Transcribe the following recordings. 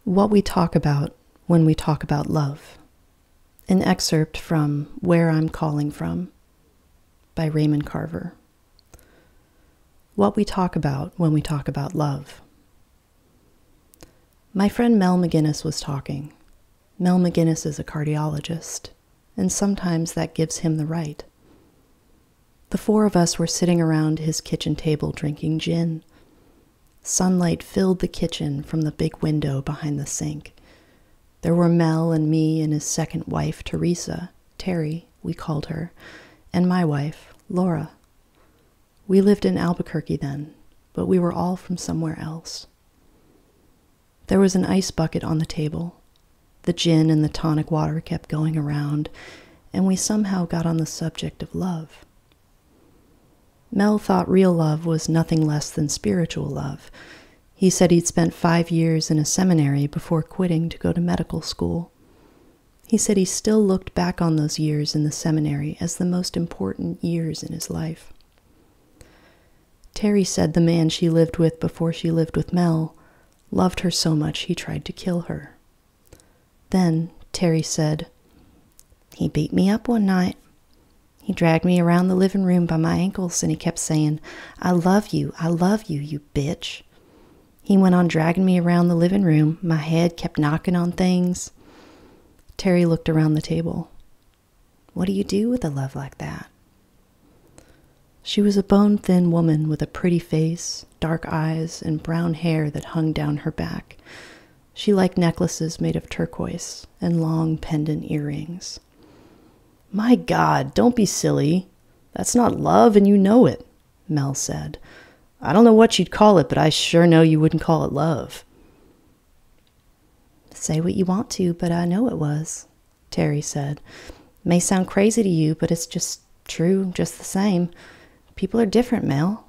What we talk about when we talk about love. An excerpt from Where I'm Calling From by Raymond Carver. What we talk about when we talk about love. My friend Mel McGinnis was talking. Mel McGinnis is a cardiologist, and sometimes that gives him the right. The four of us were sitting around his kitchen table drinking gin. Sunlight filled the kitchen from the big window behind the sink. There were Mel and me and his second wife, Teresa, Terry, we called her, and my wife, Laura. We lived in Albuquerque then, but we were all from somewhere else. There was an ice bucket on the table. The gin and the tonic water kept going around, and we somehow got on the subject of love. Mel thought real love was nothing less than spiritual love. He said he'd spent 5 years in a seminary before quitting to go to medical school. He said he still looked back on those years in the seminary as the most important years in his life. Terry said the man she lived with before she lived with Mel loved her so much he tried to kill her. Then, Terry said, "He beat me up one night. He dragged me around the living room by my ankles and he kept saying, 'I love you, you bitch.' He went on dragging me around the living room. My head kept knocking on things." Terry looked around the table. "What do you do with a love like that?" She was a bone-thin woman with a pretty face, dark eyes, and brown hair that hung down her back. She liked necklaces made of turquoise and long pendant earrings. "My God, don't be silly. That's not love, and you know it," Mel said. "I don't know what you'd call it, but I sure know you wouldn't call it love." "Say what you want to, but I know it was," Terry said. "May sound crazy to you, but it's just true, just the same. People are different, Mel.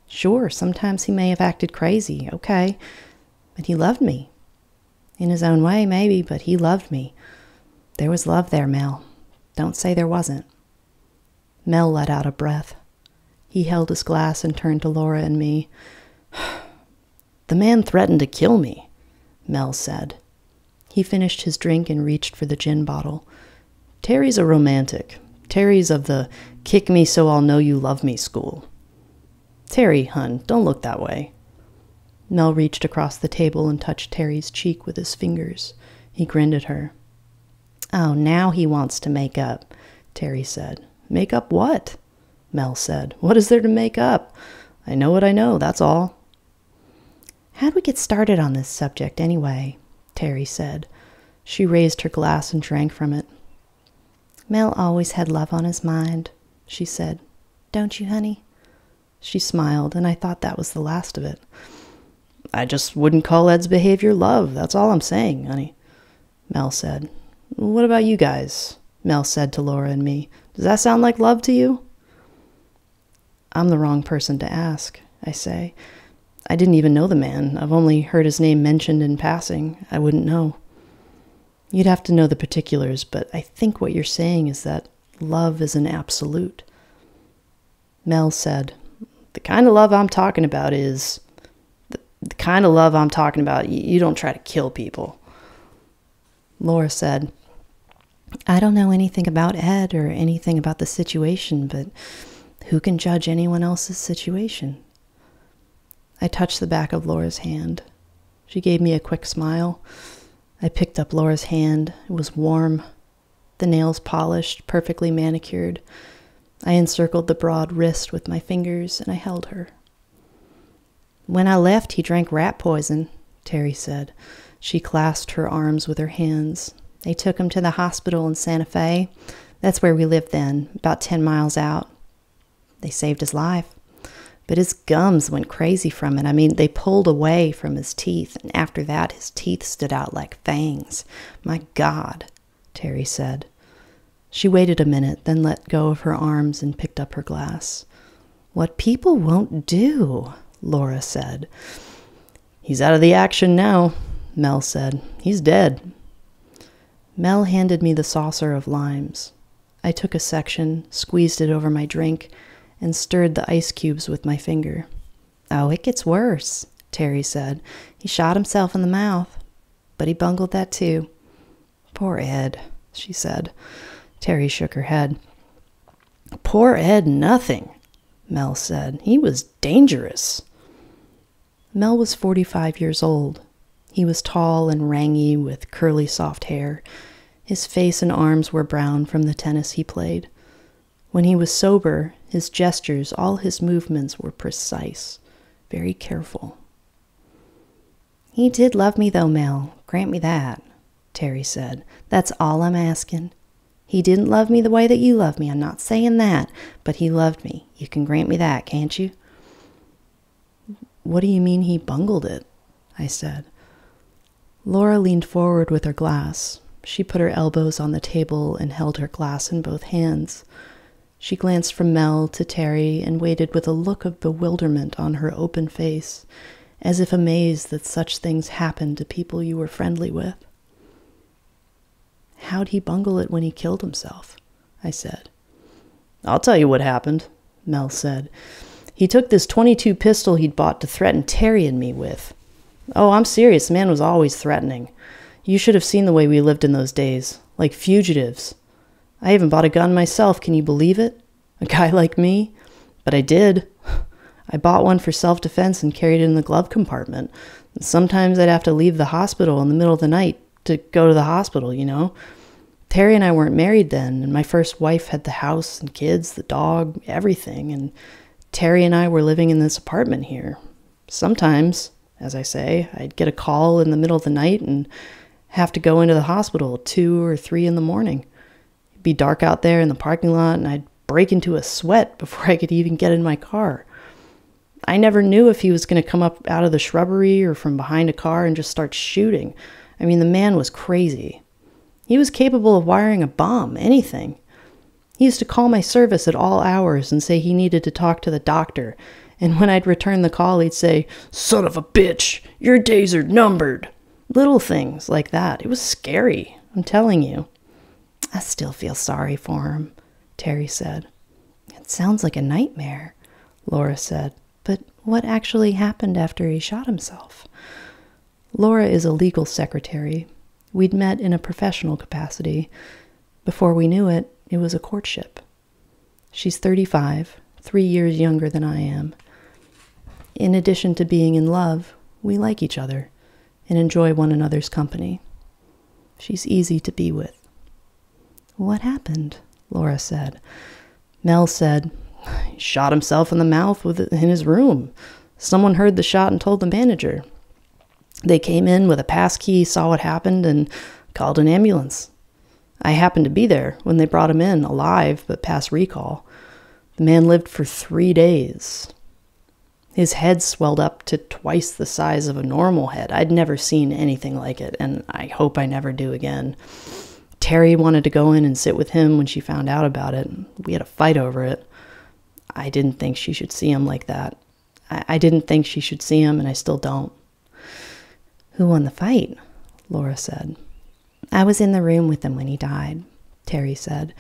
Sure, sometimes he may have acted crazy, okay, but he loved me. In his own way, maybe, but he loved me. There was love there, Mel. Don't say there wasn't." Mel let out a breath. He held his glass and turned to Laura and me. "The man threatened to kill me," Mel said. He finished his drink and reached for the gin bottle. "Terry's a romantic. Terry's of the kick me so I'll know you love me school." "Terry, hun, don't look that way." Mel reached across the table and touched Terry's cheek with his fingers. He grinned at her. "Oh, now he wants to make up," Terry said. "Make up what?" Mel said. "What is there to make up? I know what I know, that's all." "How'd we get started on this subject anyway?" Terry said. She raised her glass and drank from it. "Mel always had love on his mind," she said. "Don't you, honey?" She smiled, and I thought that was the last of it. "I just wouldn't call Ed's behavior love, that's all I'm saying, honey," Mel said. "What about you guys?" Mel said to Laura and me. "Does that sound like love to you?" "I'm the wrong person to ask," I say. "I didn't even know the man. I've only heard his name mentioned in passing. I wouldn't know." "You'd have to know the particulars, but I think what you're saying is that love is an absolute." Mel said, "The kind of love I'm talking about is... The kind of love I'm talking about, you don't try to kill people." Laura said, "I don't know anything about Ed or anything about the situation, but who can judge anyone else's situation?" I touched the back of Laura's hand. She gave me a quick smile. I picked up Laura's hand. It was warm, the nails polished, perfectly manicured. I encircled the broad wrist with my fingers, and I held her. "When I left, he drank rat poison," Terry said. She clasped her arms with her hands. "They took him to the hospital in Santa Fe. That's where we lived then, about 10 miles out. They saved his life. But his gums went crazy from it. I mean, they pulled away from his teeth, and after that, his teeth stood out like fangs. My God," Terry said. She waited a minute, then let go of her arms and picked up her glass. "What people won't do," Laura said. "He's out of the action now," Mel said. "He's dead." Mel handed me the saucer of limes. I took a section, squeezed it over my drink, and stirred the ice cubes with my finger. "Oh, it gets worse," Terry said. "He shot himself in the mouth." but he bungled that too. Poor Ed, she said. Terry shook her head. Poor Ed nothing, Mel said. He was dangerous. Mel was 45 years old. He was tall and rangy with curly soft hair. His face and arms were brown from the tennis he played. When he was sober, his gestures, all his movements were precise, very careful. He did love me though, Mel. Grant me that, Terry said. That's all I'm asking. He didn't love me the way that you love me. I'm not saying that, but he loved me. You can grant me that, can't you? What do you mean he bungled it? I said. Laura leaned forward with her glass. She put her elbows on the table and held her glass in both hands. She glanced from Mel to Terry and waited with a look of bewilderment on her open face, as if amazed that such things happened to people you were friendly with. How'd he bungle it when he killed himself? I said. I'll tell you what happened, Mel said. He took this .22 pistol he'd bought to threaten Terry and me with. Oh, I'm serious. The man was always threatening. You should have seen the way we lived in those days, like fugitives. I even bought a gun myself, can you believe it? A guy like me? But I did. I bought one for self-defense and carried it in the glove compartment. And sometimes I'd have to leave the hospital in the middle of the night to go to the hospital, you know. Terry and I weren't married then, and my first wife had the house and kids, the dog, everything, and Terry and I were living in this apartment here. Sometimes, as I say, I'd get a call in the middle of the night and have to go into the hospital at 2 or 3 in the morning. It'd be dark out there in the parking lot, and I'd break into a sweat before I could even get in my car. I never knew if he was going to come up out of the shrubbery or from behind a car and just start shooting. I mean, the man was crazy. He was capable of wiring a bomb, anything. He used to call my service at all hours and say he needed to talk to the doctor. And when I'd return the call, he'd say, "Son of a bitch, your days are numbered." Little things like that. It was scary, I'm telling you. I still feel sorry for him, Terry said. It sounds like a nightmare, Laura said. But what actually happened after he shot himself? Laura is a legal secretary. We'd met in a professional capacity. Before we knew it, it was a courtship. She's 35, 3 years younger than I am. In addition to being in love, we like each other and enjoy one another's company. She's easy to be with. What happened? Laura said. Mel said, he shot himself in the mouth in his room. Someone heard the shot and told the manager. They came in with a pass key, saw what happened, and called an ambulance. I happened to be there when they brought him in, alive but past recall. The man lived for 3 days. His head swelled up to twice the size of a normal head. I'd never seen anything like it, and I hope I never do again. Terry wanted to go in and sit with him when she found out about it. We had a fight over it. I didn't think she should see him like that. I didn't think she should see him, and I still don't. Who won the fight? Laura said. I was in the room with him when he died, Terry said.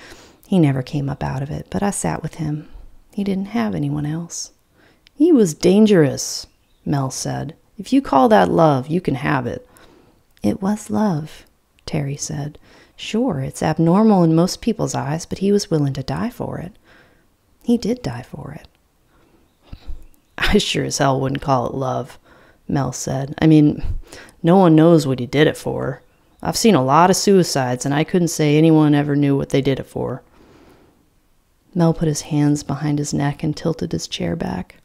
He never came up out of it, but I sat with him. He didn't have anyone else. He was dangerous, Mel said. If you call that love, you can have it. It was love, Terry said. Sure, it's abnormal in most people's eyes, but he was willing to die for it. He did die for it. I sure as hell wouldn't call it love, Mel said. I mean, no one knows what he did it for. I've seen a lot of suicides, and I couldn't say anyone ever knew what they did it for. Mel put his hands behind his neck and tilted his chair back.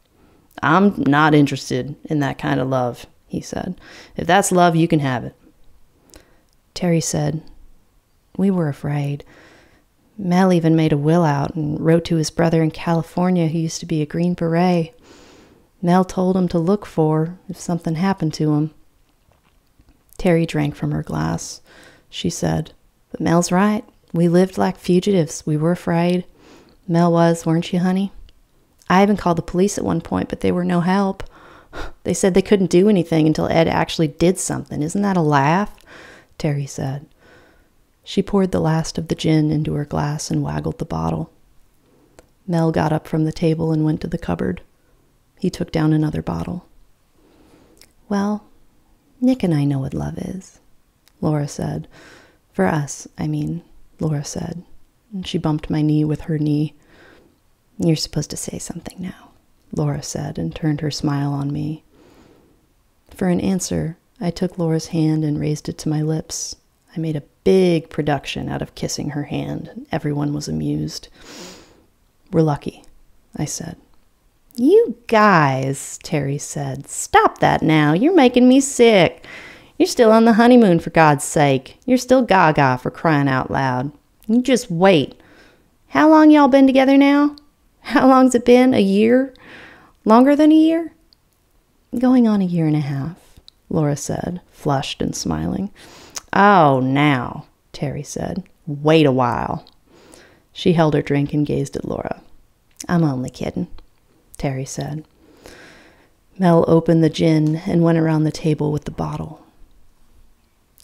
I'm not interested in that kind of love, he said. If that's love, you can have it. Terry said, we were afraid. Mel even made a will out and wrote to his brother in California who used to be a Green Beret. Mel told him to look for if something happened to him. Terry drank from her glass. She said, but Mel's right. We lived like fugitives. We were afraid. Mel was, weren't you, honey? I even called the police at one point, but they were no help. They said they couldn't do anything until Ed actually did something. Isn't that a laugh? Terry said. She poured the last of the gin into her glass and waggled the bottle. Mel got up from the table and went to the cupboard. He took down another bottle. Well, Nick and I know what love is. Laura said. For us, I mean, Laura said. And she bumped my knee with her knee. You're supposed to say something now, Laura said, and turned her smile on me. For an answer, I took Laura's hand and raised it to my lips. I made a big production out of kissing her hand, and everyone was amused. We're lucky, I said. You guys, Terry said. Stop that now. You're making me sick. You're still on the honeymoon, for God's sake. You're still gaga, for crying out loud. You just wait. How long y'all been together now? How long's it been? A year? Longer than a year? Going on a year and a half, Laura said, flushed and smiling. Oh, now, Terry said. Wait a while. She held her drink and gazed at Laura. I'm only kidding, Terry said. Mel opened the gin and went around the table with the bottle.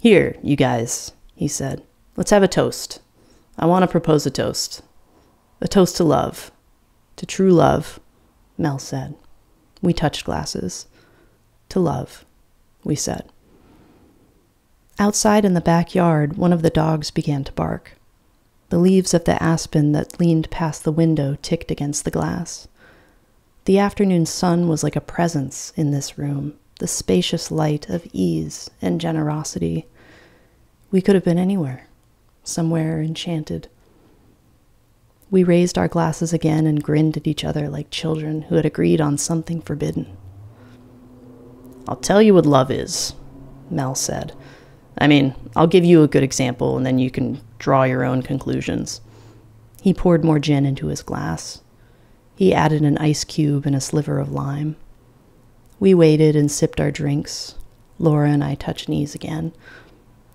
Here, you guys, he said. Let's have a toast. I want to propose a toast. A toast to love. To true love, Mel said. We touched glasses. To love, we said. Outside in the backyard, one of the dogs began to bark. The leaves of the aspen that leaned past the window ticked against the glass. The afternoon sun was like a presence in this room, the spacious light of ease and generosity. We could have been anywhere, somewhere enchanted. We raised our glasses again and grinned at each other like children who had agreed on something forbidden. I'll tell you what love is, Mel said. I mean, I'll give you a good example and then you can draw your own conclusions. He poured more gin into his glass. He added an ice cube and a sliver of lime. We waited and sipped our drinks. Laura and I touched knees again.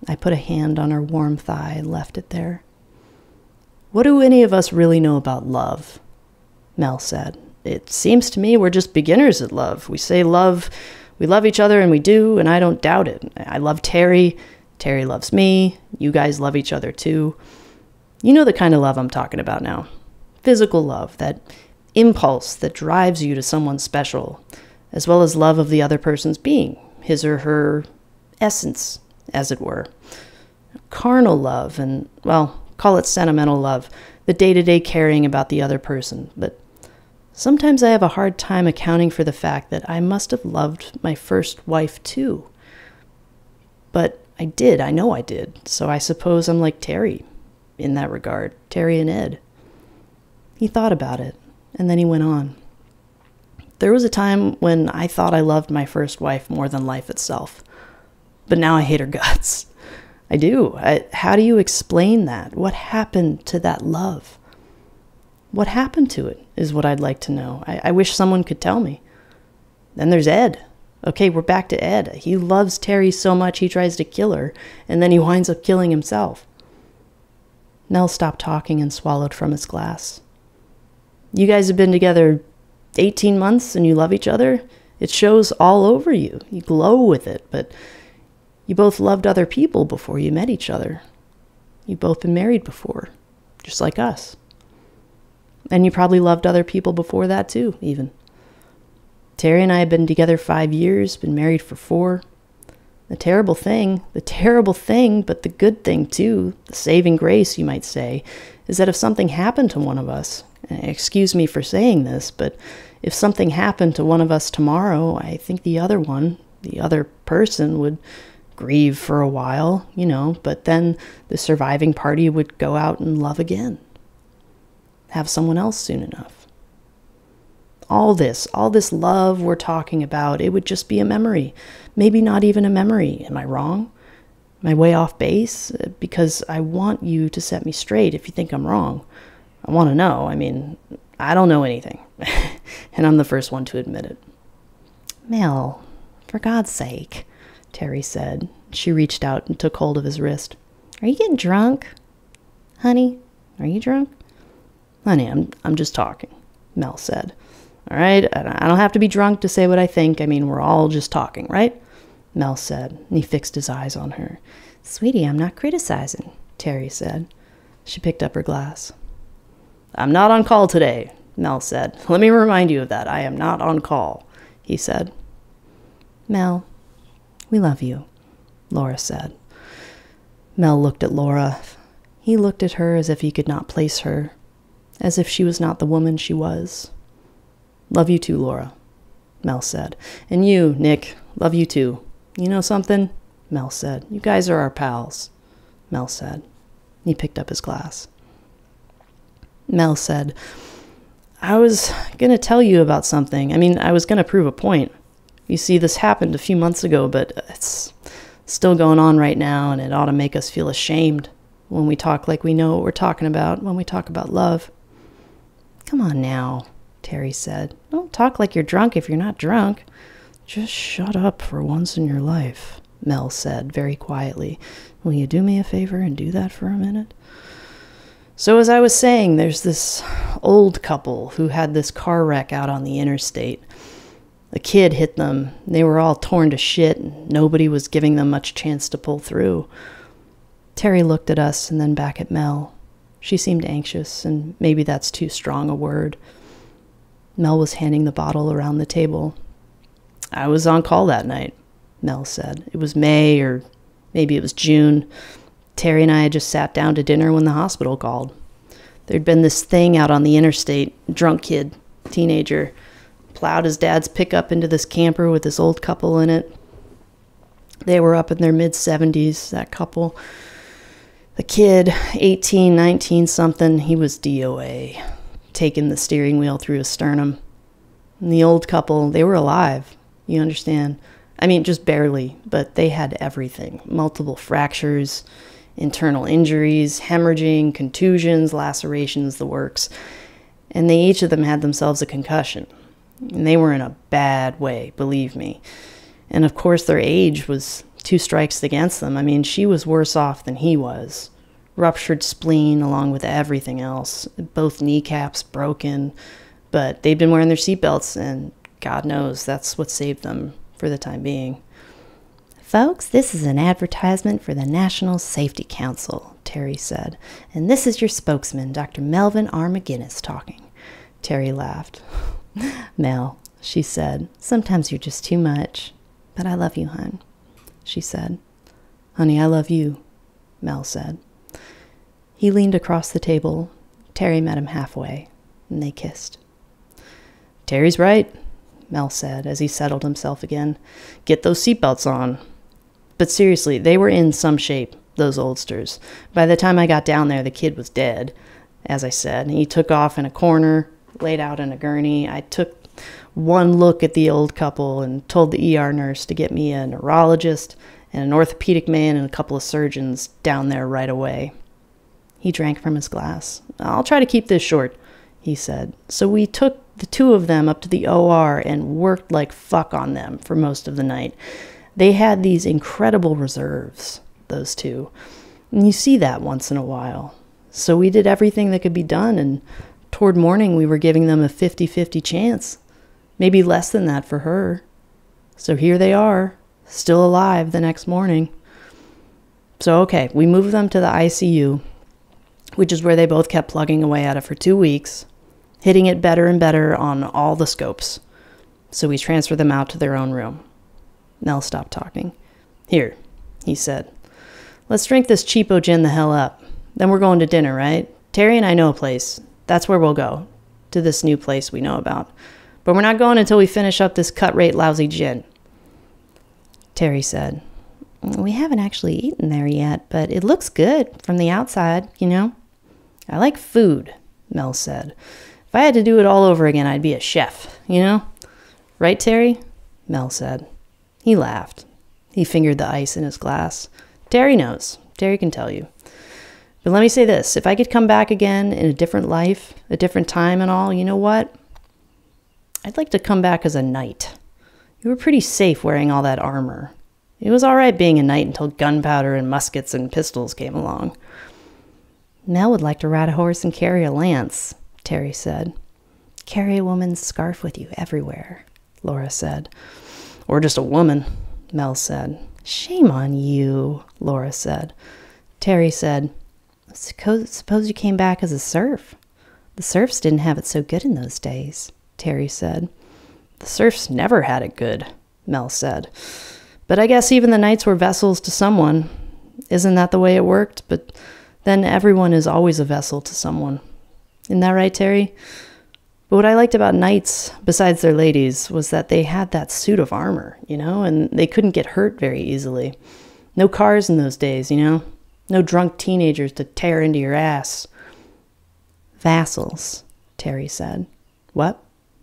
I put a hand on her warm thigh and left it there. What do any of us really know about love? Mel said. It seems to me we're just beginners at love. We say love, we love each other, and we do, and I don't doubt it. I love Terry. Terry loves me. You guys love each other too. You know the kind of love I'm talking about now. Physical love, that impulse that drives you to someone special, as well as love of the other person's being, his or her essence, as it were. Carnal love and, well, call it sentimental love, the day-to-day caring about the other person. But sometimes I have a hard time accounting for the fact that I must have loved my first wife too. But I did, I know I did, so I suppose I'm like Terry in that regard, Terry and Ed. He thought about it, and then he went on. There was a time when I thought I loved my first wife more than life itself, but now I hate her guts. I do. How do you explain that? What happened to that love? What happened to it is what I'd like to know. I wish someone could tell me. Then there's Ed. Okay, we're back to Ed. He loves Terry so much he tries to kill her, and then he winds up killing himself. Mel stopped talking and swallowed from his glass. You guys have been together 18 months and you love each other? It shows all over you. You glow with it, but you both loved other people before you met each other. You've both been married before, just like us. And you probably loved other people before that too, even. Terry and I have been together 5 years, been married for 4. The terrible thing, but the good thing too, the saving grace, you might say, is that if something happened to one of us, excuse me for saying this, but if something happened to one of us tomorrow, I think the other person would grieve for a while, but then the surviving party would go out and love again. Have someone else soon enough. All this love we're talking about, it would just be a memory. Maybe not even a memory. Am I wrong? Am I way off base? Because I want you to set me straight if you think I'm wrong. I want to know. I mean, I don't know anything. And I'm the first one to admit it. Mel, for God's sake, Terry said. She reached out and took hold of his wrist. Are you getting drunk? Honey, are you drunk? Honey, I'm just talking, Mel said. All right, I don't have to be drunk to say what I think. I mean, we're all just talking, right? Mel said, and he fixed his eyes on her. Sweetie, I'm not criticizing, Terry said. She picked up her glass. I'm not on call today, Mel said. Let me remind you of that. I am not on call, he said. Mel, we love you, Laura said. Mel looked at Laura. He looked at her as if he could not place her, as if she was not the woman she was. "Love you too, Laura," Mel said. "And you, Nick, love you too. You know something?" Mel said. "You guys are our pals," Mel said. He picked up his glass. Mel said, "I was going to tell you about something. I was going to prove a point. You see, this happened a few months ago, but it's still going on right now, and it ought to make us feel ashamed when we talk like we know what we're talking about when we talk about love." "Come on now," Terry said. "Don't talk like you're drunk if you're not drunk." "Just shut up for once in your life," Mel said very quietly. "Will you do me a favor and do that for a minute?" "So as I was saying, there's this old couple who had this car wreck out on the interstate. A kid hit them. They were all torn to shit, and nobody was giving them much chance to pull through." Terry looked at us and then back at Mel. She seemed anxious, and maybe that's too strong a word. Mel was handing the bottle around the table. "I was on call that night," Mel said. "It was May, or maybe it was June. Terry and I had just sat down to dinner when the hospital called. There'd been this thing out on the interstate. Drunk kid, teenager, plowed his dad's pickup into this camper with this old couple in it. They were up in their mid-70s, that couple. The kid, 18, 19 something, he was DOA, taking the steering wheel through his sternum. And the old couple, they were alive, you understand? Just barely, but they had everything. Multiple fractures, internal injuries, hemorrhaging, contusions, lacerations, the works. And they each of them had themselves a concussion. And they were in a bad way, believe me. And of course their age was 2 strikes against them. She was worse off than he was. Ruptured spleen along with everything else. Both kneecaps broken. But they'd been wearing their seatbelts, and God knows that's what saved them for the time being." "Folks, this is an advertisement for the National Safety Council," Terry said. "And this is your spokesman, Dr. Melvin R. McGinnis, talking." Terry laughed. "Mel," she said, "sometimes you're just too much. But I love you, hon," she said. "Honey, I love you," Mel said. He leaned across the table. Terry met him halfway, and they kissed. "Terry's right," Mel said as he settled himself again. "Get those seatbelts on." But seriously, they were in some shape, those oldsters. By the time I got down there, the kid was dead, as I said. He took off in a corner, laid out in a gurney. I took one look at the old couple and told the ER nurse to get me a neurologist and an orthopedic man and a couple of surgeons down there right away. He drank from his glass. "I'll try to keep this short," he said. "So we took the 2 of them up to the OR and worked like fuck on them for most of the night. They had these incredible reserves, those 2. And you see that once in a while. So we did everything that could be done, and toward morning we were giving them a 50-50 chance. Maybe less than that for her. So here they are, still alive the next morning. So okay, we moved them to the ICU, which is where they both kept plugging away at it for 2 weeks, hitting it better and better on all the scopes. So we transferred them out to their own room." Mel stopped talking. "Here," he said. "Let's drink this cheapo gin the hell up. Then we're going to dinner, right? Terry and I know a place. That's where we'll go, to this new place we know about. But we're not going until we finish up this cut-rate lousy gin." Terry said, "We haven't actually eaten there yet, but it looks good from the outside, you know." "I like food," Mel said. "If I had to do it all over again, I'd be a chef, you know? Right, Terry?" Mel said. He laughed. He fingered the ice in his glass. "Terry knows. Terry can tell you. But let me say this. If I could come back again in a different life, a different time and all, you know what? I'd like to come back as a knight. You were pretty safe wearing all that armor. It was all right being a knight until gunpowder and muskets and pistols came along." "Mel would like to ride a horse and carry a lance," Terry said. "Carry a woman's scarf with you everywhere," Laura said. "Or just a woman," Mel said. "Shame on you," Laura said. Terry said, Suppose you came back as a serf." "The serfs didn't have it so good in those days," Terry said. "The serfs never had it good," Mel said. "But I guess even the knights were vessels to someone. Isn't that the way it worked? But then everyone is always a vessel to someone. Isn't that right, Terry? But what I liked about knights, besides their ladies, was that they had that suit of armor, and they couldn't get hurt very easily. No cars in those days, No drunk teenagers to tear into your ass. Vassals, Terry said. What?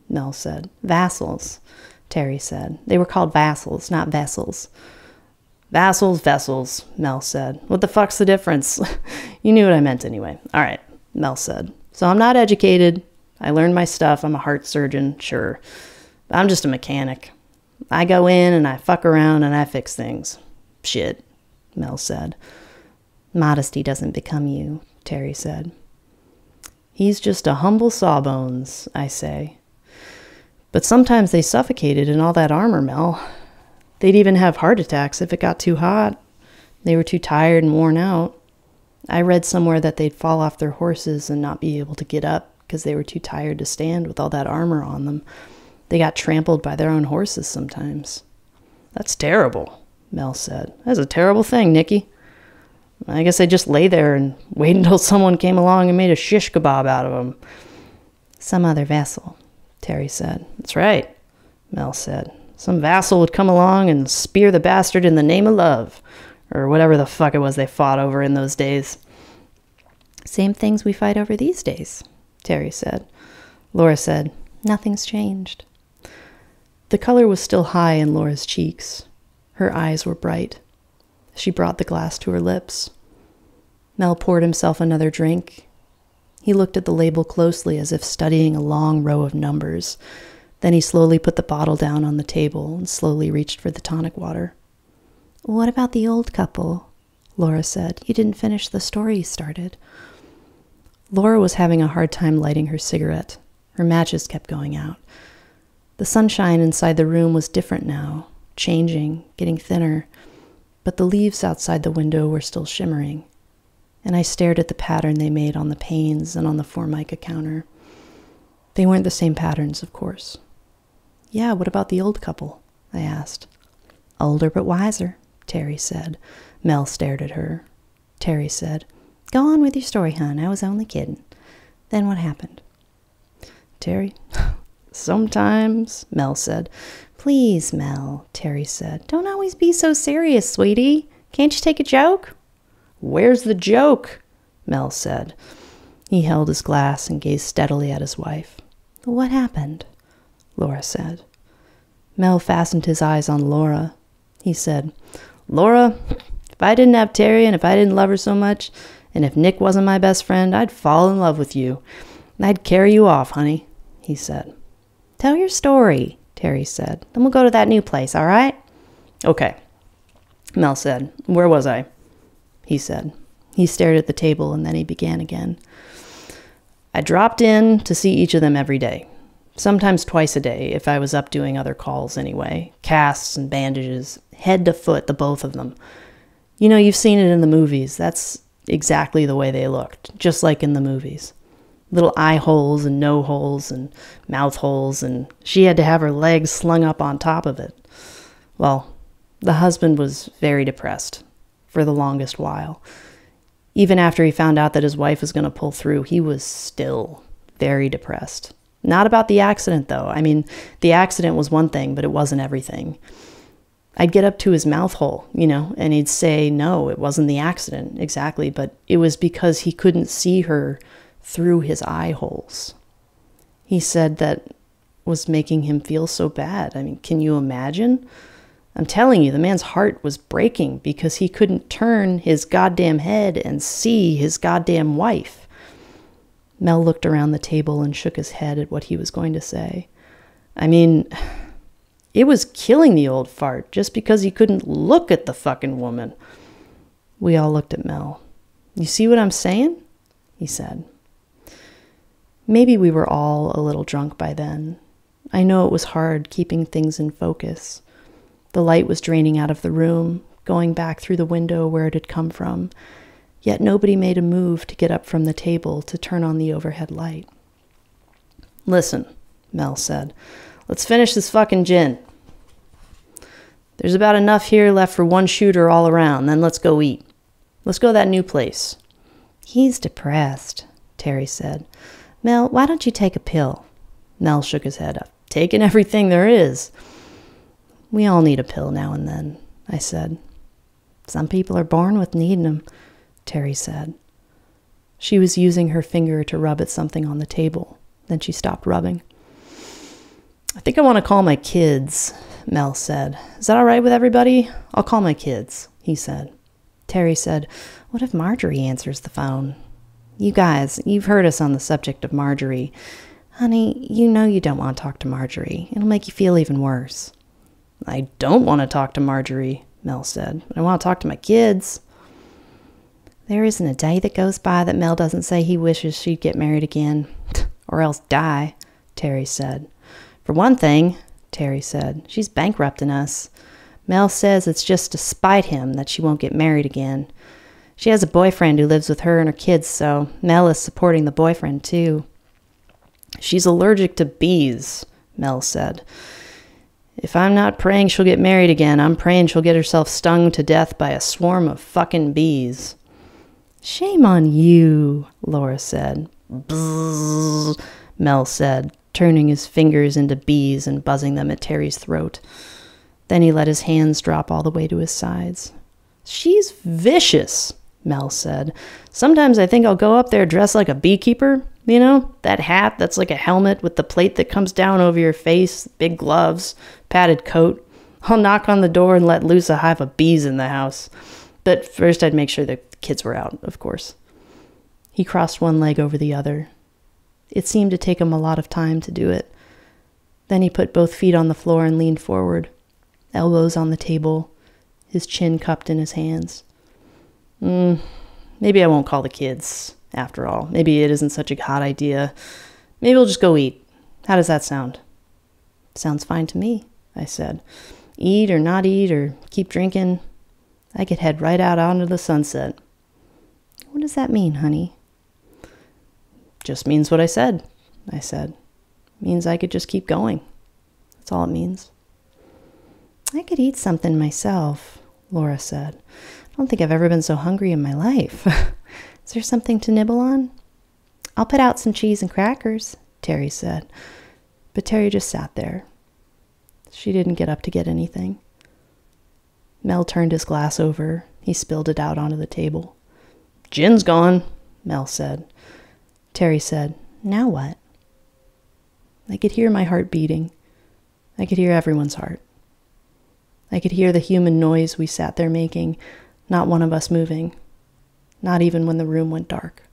Mel said. Vassals, Terry said. They were called vassals, not vessels. Vassals, vessels, Mel said. What the fuck's the difference? You knew what I meant anyway. All right, Mel said. So I'm not educated. I learned my stuff. I'm a heart surgeon, sure. But I'm just a mechanic. I go in and I fuck around and I fix things. Shit, Mel said. Modesty doesn't become you, Terry said. He's just a humble sawbones, I say. But sometimes they suffocated in all that armor, Mel. They'd even have heart attacks if it got too hot. They were too tired and worn out. I read somewhere that they'd fall off their horses and not be able to get up because they were too tired to stand with all that armor on them. They got trampled by their own horses sometimes. That's terrible, Mel said. That's a terrible thing, Nicky. I guess they just lay there and wait until someone came along and made a shish kebab out of them. Some other vessel, Terry said. That's right, Mel said. Some vassal would come along and spear the bastard in the name of love, or whatever the fuck it was they fought over in those days. Same things we fight over these days, Terry said. Laura said, nothing's changed. The color was still high in Laura's cheeks. Her eyes were bright. She brought the glass to her lips. Mel poured himself another drink. He looked at the label closely as if studying a long row of numbers. Then he slowly put the bottle down on the table and slowly reached for the tonic water. What about the old couple? Laura said. You didn't finish the story you started. Laura was having a hard time lighting her cigarette. Her matches kept going out. The sunshine inside the room was different now, changing, getting thinner. But the leaves outside the window were still shimmering, and I stared at the pattern they made on the panes and on the Formica counter. They weren't the same patterns, of course. Yeah, what about the old couple? I asked. Older but wiser, Terry said. Mel stared at her. Terry said, go on with your story, hon. I was only kidding. Then what happened? Terry, sometimes, Mel said. Please, Mel, Terry said. Don't always be so serious, sweetie. Can't you take a joke? Where's the joke? Mel said. He held his glass and gazed steadily at his wife. What happened? Laura said. Mel fastened his eyes on Laura. He said, Laura, if I didn't have Terry and if I didn't love her so much, and if Nick wasn't my best friend, I'd fall in love with you. And I'd carry you off, honey, he said. Tell your story, Terry said. Then we'll go to that new place, all right? Okay, Mel said. Where was I? He said. He stared at the table and then he began again. I dropped in to see each of them every day. Sometimes twice a day if I was up doing other calls anyway. Casts and bandages, head to foot, the both of them. You know, you've seen it in the movies. That's exactly the way they looked, just like in the movies. Little eye holes and no holes and mouth holes, and she had to have her legs slung up on top of it. Well, the husband was very depressed for the longest while. Even after he found out that his wife was going to pull through, he was still very depressed. Not about the accident, though. I mean, the accident was one thing, but it wasn't everything. I'd get up to his mouth hole, and he'd say, no, it wasn't the accident exactly, but it was because he couldn't see her through his eye holes. He said that was making him feel so bad. I mean, can you imagine? I'm telling you, the man's heart was breaking because he couldn't turn his goddamn head and see his goddamn wife. Mel looked around the table and shook his head at what he was going to say. I mean, it was killing the old fart just because he couldn't look at the fucking woman. We all looked at Mel. You see what I'm saying? He said. Maybe we were all a little drunk by then. I know it was hard keeping things in focus. The light was draining out of the room, going back through the window where it had come from, yet nobody made a move to get up from the table to turn on the overhead light. Listen, Mel said, let's finish this fucking gin. There's about enough here left for one shooter all around, then let's go eat. Let's go to that new place. He's depressed, Terry said. Mel, why don't you take a pill? Mel shook his head. I've taken everything there is. We all need a pill now and then, I said. Some people are born with needing them, Terry said. She was using her finger to rub at something on the table. Then she stopped rubbing. I think I want to call my kids, Mel said. Is that all right with everybody? I'll call my kids, he said. Terry said, what if Marjorie answers the phone? You guys, you've heard us on the subject of Marjorie. Honey, you know you don't want to talk to Marjorie. It'll make you feel even worse. I don't want to talk to Marjorie, Mel said. I want to talk to my kids. There isn't a day that goes by that Mel doesn't say he wishes she'd get married again. Or else die, Terry said. For one thing, Terry said, she's bankrupting us. Mel says it's just to spite him that she won't get married again. She has a boyfriend who lives with her and her kids, so Mel is supporting the boyfriend too. She's allergic to bees, Mel said. If I'm not praying she'll get married again, I'm praying she'll get herself stung to death by a swarm of fucking bees. Shame on you, Laura said. Bzzz, Mel said, turning his fingers into bees and buzzing them at Terry's throat. Then he let his hands drop all the way to his sides. She's vicious, Mel said. Sometimes I think I'll go up there dressed like a beekeeper, you know? That hat that's like a helmet with the plate that comes down over your face, big gloves, padded coat. I'll knock on the door and let loose a hive of bees in the house. But first I'd make sure the kids were out, of course. He crossed one leg over the other. It seemed to take him a lot of time to do it. Then he put both feet on the floor and leaned forward, elbows on the table, his chin cupped in his hands. Maybe I won't call the kids, after all. Maybe it isn't such a hot idea. Maybe we'll just go eat. How does that sound? Sounds fine to me, I said. Eat or not eat or keep drinking. I could head right out onto the sunset. What does that mean, honey? Just means what I said, I said. Means I could just keep going. That's all it means. I could eat something myself, Laura said. I don't think I've ever been so hungry in my life. Is there something to nibble on? I'll put out some cheese and crackers, Terry said. But Terry just sat there. She didn't get up to get anything. Mel turned his glass over. He spilled it out onto the table. Gin's gone, Mel said. Terry said, now what? I could hear my heart beating. I could hear everyone's heart. I could hear the human noise we sat there making, not one of us moving, not even when the room went dark.